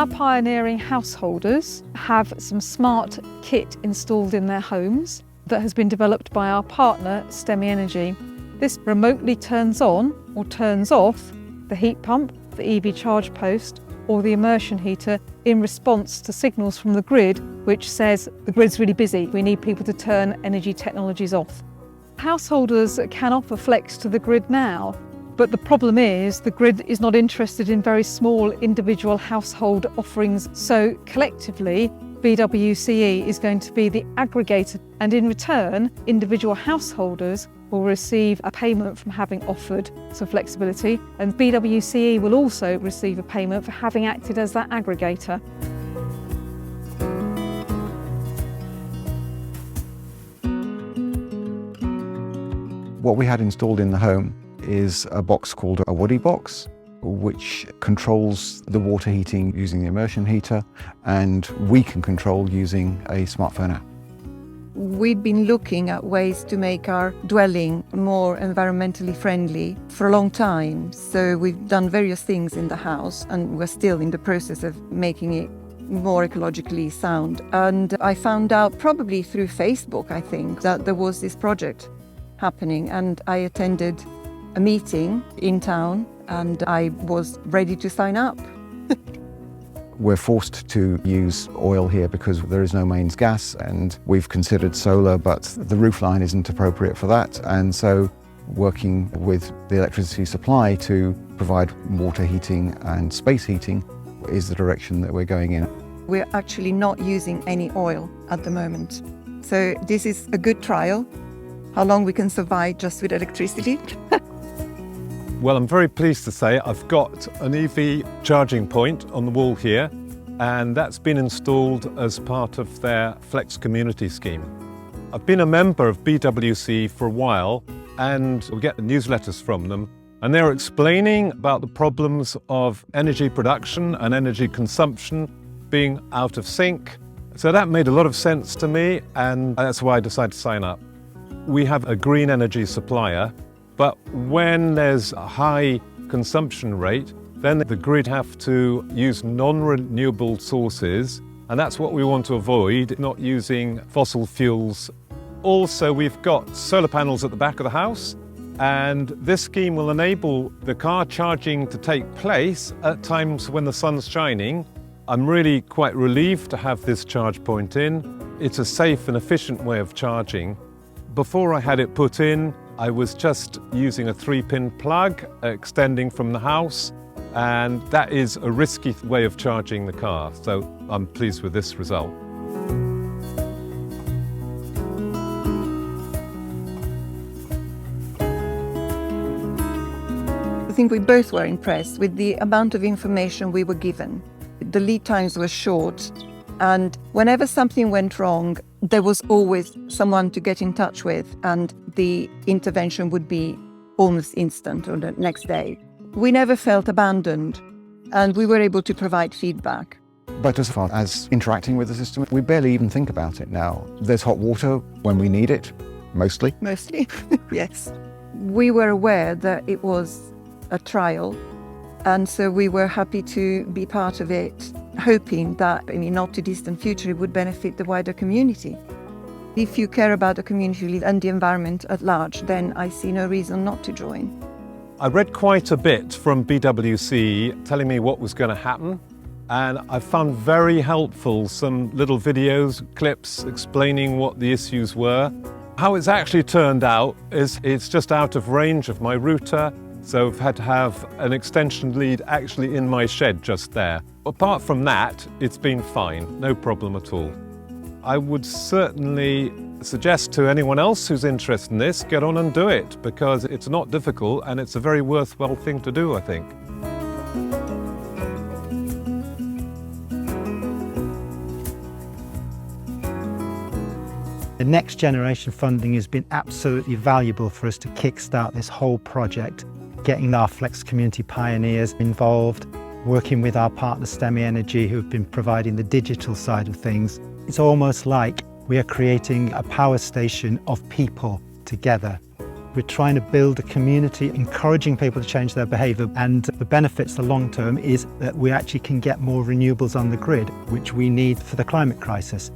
Our pioneering householders have some smart kit installed in their homes that has been developed by our partner, Stemy Energy. This remotely turns on or turns off the heat pump, the EV charge post, or the immersion heater in response to signals from the grid, which says the grid's really busy, we need people to turn energy technologies off. Householders can offer flex to the grid now, but the problem is the grid is not interested in very small individual household offerings, so collectively BWCE is going to be the aggregator, and in return individual householders will receive a payment from having offered some flexibility, and BWCE will also receive a payment for having acted as that aggregator. What we had installed in the home is a box called a Woody box, which controls the water heating using the immersion heater, and we can control using a smartphone app. We've been looking at ways to make our dwelling more environmentally friendly for a long time. So we've done various things in the house, and we're still in the process of making it more ecologically sound. And I found out probably through Facebook, I think, that there was this project happening, and I attended a meeting in town and I was ready to sign up. We're forced to use oil here because there is no mains gas, and we've considered solar, but the roofline isn't appropriate for that. And so working with the electricity supply to provide water heating and space heating is the direction that we're going in. We're actually not using any oil at the moment. So this is a good trial, how long we can survive just with electricity. Well, I'm very pleased to say I've got an EV charging point on the wall here, and that's been installed as part of their Flex Community scheme. I've been a member of BWC for a while, and we get newsletters from them, and they're explaining about the problems of energy production and energy consumption being out of sync. So that made a lot of sense to me, and that's why I decided to sign up. We have a green energy supplier, but when there's a high consumption rate, then the grid have to use non-renewable sources, and that's what we want to avoid, not using fossil fuels. Also, we've got solar panels at the back of the house, and this scheme will enable the car charging to take place at times when the sun's shining. I'm really quite relieved to have this charge point in. It's a safe and efficient way of charging. Before I had it put in, I was just using a 3-pin plug extending from the house, and that is a risky way of charging the car, so I'm pleased with this result. I think we both were impressed with the amount of information we were given. The lead times were short, and whenever something went wrong, there was always someone to get in touch with, and the intervention would be almost instant or the next day. We never felt abandoned, and we were able to provide feedback. But as far as interacting with the system, we barely even think about it now. There's hot water when we need it, mostly. Mostly, yes. We were aware that it was a trial, and so we were happy to be part of it, hoping that in the not too distant future it would benefit the wider community. If you care about the community and the environment at large, then I see no reason not to join. I read quite a bit from BWC telling me what was going to happen, and I found very helpful some little videos, clips explaining what the issues were. How it's actually turned out is it's just out of range of my router, so I've had to have an extension lead actually in my shed just there. Apart from that, it's been fine, no problem at all. I would certainly suggest to anyone else who's interested in this, get on and do it, because it's not difficult and it's a very worthwhile thing to do, I think. The next generation funding has been absolutely valuable for us to kickstart this whole project, getting our Flex Community pioneers involved, working with our partner Stemy Energy, who have been providing the digital side of things. It's almost like we are creating a power station of people together. We're trying to build a community, encouraging people to change their behaviour, and the benefits, the long term, is that we actually can get more renewables on the grid, which we need for the climate crisis.